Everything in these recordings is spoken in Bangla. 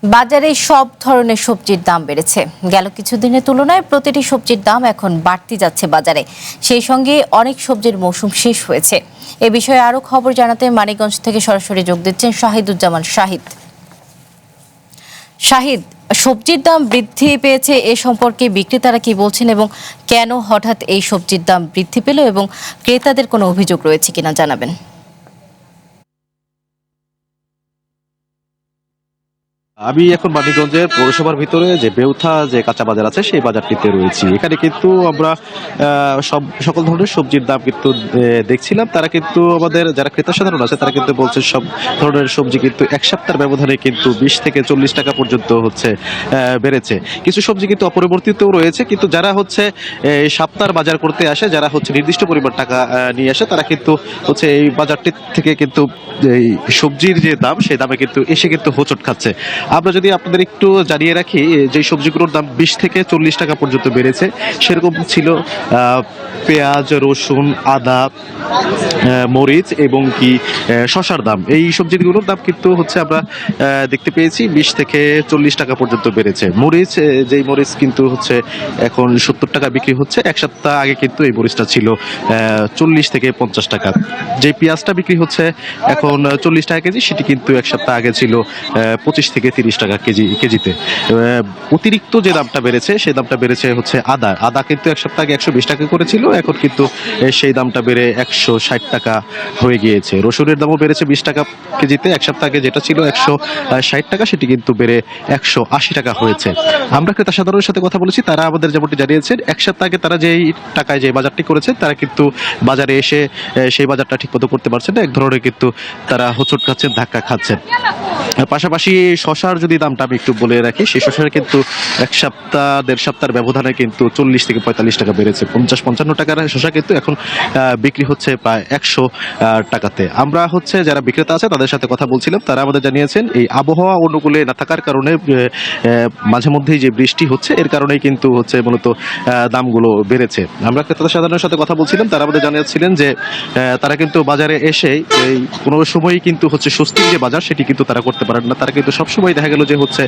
বাজারে সব ধরনের সবজির দাম বেড়েছে। গেল কিছুদিনের তুলনায় প্রতিটি সবজির দাম এখন বাড়তি যাচ্ছে বাজারে। সেই সঙ্গে অনেক সবজির মৌসুম শেষ হয়েছে। এ বিষয়ে আরো খবর জানাতে মানিকগঞ্জ থেকে সরাসরি যোগ দিচ্ছেন শাহিদুজ্জামান শাহিদ। শাহিদ, সবজির দাম বৃদ্ধি পেয়েছে এ সম্পর্কে বিক্রেতারা কি বলছেন এবং কেন হঠাৎ এই সবজির দাম বৃদ্ধি পেল এবং ক্রেতাদের কোনো অভিযোগ রয়েছে কিনা জানাবেন। আমি এখন মানিকগঞ্জের পৌরসভার ভিতরে যে বেউথা যে কাঁচা বাজার আছে সেই বাজারটিতে রয়েছি। এখানে কিন্তু আমরা সকল ধরনের সবজির দাম কিন্তু দেখছিলাম। তারা কিন্তু আমাদের যারা ক্রেতা সাধারণ আছে তারা কিন্তু বলছে সব ধরনের সবজি কিন্তু এক সপ্তাহের ব্যবধানে কিন্তু 20 থেকে 40 টাকা পর্যন্ত হচ্ছে বেড়েছে। কিছু সবজি কিন্তু অপরিবর্তিতও রয়েছে, কিন্তু যারা হচ্ছে সপ্তাহের বাজার করতে আসে, যারা হচ্ছে নির্দিষ্ট পরিমাণ টাকা নিয়ে আসে, তারা কিন্তু হচ্ছে এই বাজারটি থেকে কিন্তু এই সবজির যে দাম সেই দামে কিন্তু এসে কিন্তু হোঁচট খাচ্ছে। আমরা যদি আপনাদের একটু জানিয়ে রাখি, যে সবজিগুলোর দাম 20 থেকে 40 টাকা পর্যন্ত বেড়েছে সেরকম ছিল পেঁয়াজ, রসুন, আদা, মরিচ এবং কি শসার দাম। এই সবজিগুলোর দাম কিন্তু হচ্ছে আমরা দেখতে পেয়েছি 20 থেকে 40 টাকা পর্যন্ত বেড়েছে। মরিচ, যেই মরিচ কিন্তু হচ্ছে এখন 70 টাকা বিক্রি হচ্ছে, এক সপ্তাহ আগে কিন্তু এই মরিচটা ছিল 40 থেকে 50 টাকা। যে পেঁয়াজটা বিক্রি হচ্ছে এখন 40 টাকা কেজি, সেটি কিন্তু এক সপ্তাহ আগে ছিল 25 থেকে 30 টাকা কেজিতে। অতিরিক্ত যে দামটা বেড়েছে সেই দামটা বেড়েছে হচ্ছে আদা কিন্তু এক সপ্তাহ আগে 120 টাকা করেছিল, এখন কিন্তু সেই দামটা বেড়ে 160 টাকা হয়ে গিয়েছে। রসুনের দামও বেড়েছে 20 টাকা কেজিতে, এক সপ্তাহ আগে যেটা ছিল 160 টাকা সেটি কিন্তু বেড়ে 180 টাকা হয়েছে। আমরা ক্রেতা সাধারণের সাথে কথা বলেছি, তারা আমাদের যেমনটি জানিয়েছেন এক সপ্তাহ আগে তারা যেই টাকায় যে বাজারটি করেছে তারা কিন্তু বাজারে এসে সেই বাজারটা ঠিকমতো করতে পারছেন না। এক ধরনের কিন্তু তারা হোঁচট খাচ্ছেন, ধাক্কা খাচ্ছেন। পাশাপাশি শশার যদি দামটা আমি একটু বলে রাখি, সেই শশার কিন্তু এক সপ্তাহ দেড় সপ্তাহের ব্যবধানে কিন্তু 40 থেকে 45 টাকা বেড়েছে। 50-55 টাকার শশা কিন্তু এখন বিক্রি হচ্ছে প্রায় 100 টাকাতে। আমরা হচ্ছে যারা বিক্রেতা আছে তাদের সাথে কথা বলছিলাম, তারা আমাদের জানিয়েছেন এই আবহাওয়া অনুকূলে না থাকার কারণে মাঝে মধ্যেই যে বৃষ্টি হচ্ছে এর কারণেই কিন্তু হচ্ছে মূলত দামগুলো বেড়েছে। আমরা ক্রেতা সাধারণের সাথে কথা বলছিলাম, তারা আমাদের জানিয়েছিলেন যে তারা কিন্তু বাজারে এসে এই কোনো সময়ই কিন্তু হচ্ছে স্বস্তির যে বাজার সেটি কিন্তু তারা করতে পারেন না। তারা কিন্তু সবসময় দেখা গেল যে হচ্ছে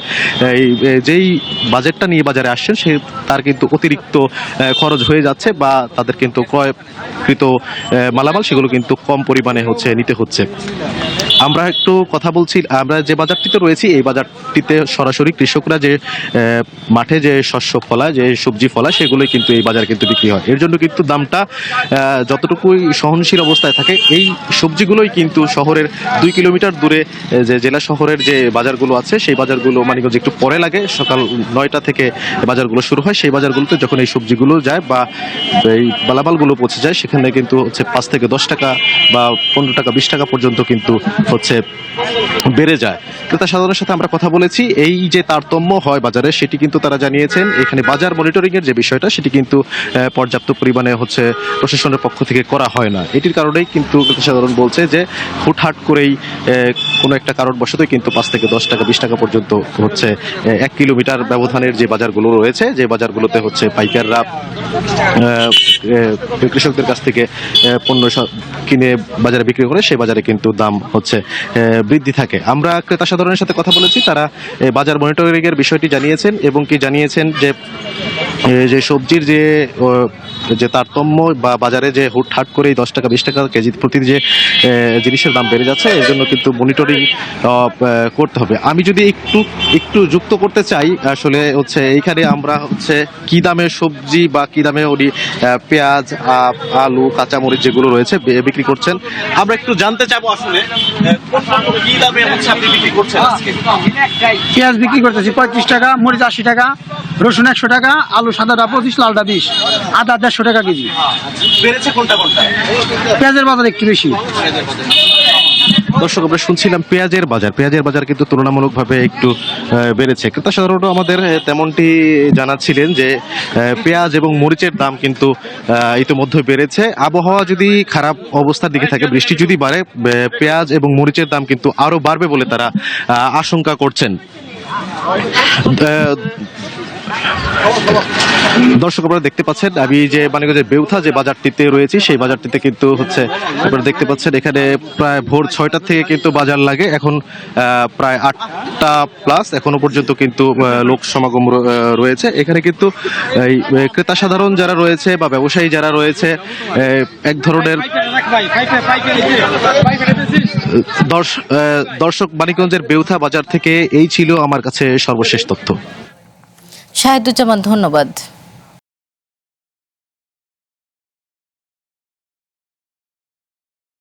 এই যেই বাজেটটা নিয়ে বাজারে আসছেন সে তার কিন্তু অতিরিক্ত খরচ হয়ে যাচ্ছে, বা তাদের কিন্তু ক্রয়কৃত মালামাল সেগুলো কিন্তু কম পরিমাণে হচ্ছে নিতে হচ্ছে। আমরা একটু কথা বলছি, আমরা যে বাজারটিতে রয়েছি এই বাজারটিতে সরাসরি কৃষকরা যে মাঠে যে শস্য ফলায়, যে সবজি ফলায়, সেগুলোই কিন্তু এই বাজার কিন্তু বিক্রি হয়। এর জন্য কিন্তু দামটা যতটুকুই সহনশীল অবস্থায় থাকে, এই সবজিগুলোই কিন্তু শহরের 2 কিলোমিটার দূরে যে জেলা শহরের যে বাজারগুলো আছে সেই বাজারগুলো মানিকগঞ্জ একটু পরে লাগে, সকাল 9টা থেকে বাজারগুলো শুরু হয়। সেই বাজারগুলোতে যখন এই সবজিগুলো যায় বা এই মালামালগুলো পৌঁছে যায়, সেখানে কিন্তু হচ্ছে 5 থেকে 10 টাকা বা 15 টাকা 20 টাকা পর্যন্ত কিন্তু হচ্ছে বেড়ে যায়। ক্রেতা সাধারণের সাথে আমরা কথা বলেছি, এই যে তারতম্য হয় বাজারে সেটি কিন্তু তারা জানিয়েছেন। এখানে বাজার মনিটরিং এর যে বিষয়টা সেটি কিন্তু পর্যাপ্ত পরিমাণে হচ্ছে প্রশাসনের পক্ষ থেকে করা হয় না। এটির কারণেই কিন্তু ক্রেতা সাধারণ বলছে যে হুটহাট করেই কোনো একটা কারণবশতই কিন্তু 5 থেকে 10 টাকা 20 টাকা পর্যন্ত হচ্ছে 1 কিলোমিটার ব্যবধানের যে বাজারগুলো রয়েছে, যে বাজারগুলোতে হচ্ছে পাইকাররা কৃষকদের কাছ থেকে পণ্য কিনে বাজারে বিক্রি করে সেই বাজারে কিন্তু দাম হচ্ছে বৃদ্ধি থাকে। আমরা ক্রেতা সাধারণের সাথে কথা বলেছি, তারা বাজার মনিটরিং এর বিষয়টি জানিয়েছেন এবং কি জানিয়েছেন যে সবজির যে তারতম্য বা বাজারে যে হুটহাট করে 10 টাকা 20 টাকা কেজি প্রতি যে জিনিসের দাম বেড়ে যাচ্ছে, এর জন্য কিন্তু মনিটরিং করতে হবে। আমি যদি একটু যুক্ত করতে চাই, আসলে হচ্ছে এইখানে আমরা হচ্ছে কি দামে সবজি বা কি দামে উনি পেঁয়াজ, আলু, কাঁচামরিচ যেগুলো রয়েছে বিক্রি করছেন, আমরা একটু জানতে চাবো আসলে কি দামে হচ্ছে আপনি বিক্রি করছেন আজকে। পেঁয়াজ বিক্রি করতেছি 35 টাকা, মরিচ 80 টাকা, রসুন 100 টাকা, আলু সাদাটা 25, লালটা 20, আদা 150 টাকা কেজি। বেড়েছে কোনটা? পেঁয়াজের বাজার একটু বেশি। দর্শক, আমরা শুনছিলাম পেঁয়াজের বাজার কিন্তু তুলনামূলকভাবে একটু বেড়েছে। ক্রেতা সাধারণত আমাদের তেমনটি জানাচ্ছিলেন যে পেঁয়াজ এবং মরিচের দাম কিন্তু ইতিমধ্যে বেড়েছে। আবহাওয়া যদি খারাপ অবস্থার দিকে থাকে, বৃষ্টি যদি বাড়ে, পেঁয়াজ এবং মরিচের দাম কিন্তু আরো বাড়বে বলে তারা আশঙ্কা করছেন। দর্শক আপনারা দেখতে পাচ্ছেন আমি যে মানিকগঞ্জের বেউথা যে বাজারটিতে রয়েছি সেই বাজারটিতে কিন্তু হচ্ছে আপনারা দেখতে পাচ্ছেন এখানে প্রায় ভোর 6টা থেকে কিন্তু বাজার লাগে, এখন প্রায় 8টা প্লাস এখনো পর্যন্ত কিন্তু লোক সমাগম রয়েছে। এখানে কিন্তু এই ক্রেতা সাধারণ যারা রয়েছে বা ব্যবসায়ী যারা রয়েছে এক ধরনের দর্শক মানিকগঞ্জের বেউথা বাজার থেকে এই ছিল আমার কাছে সর্বশেষ তথ্য। শাহেদুজ্জামান, ধন্যবাদ।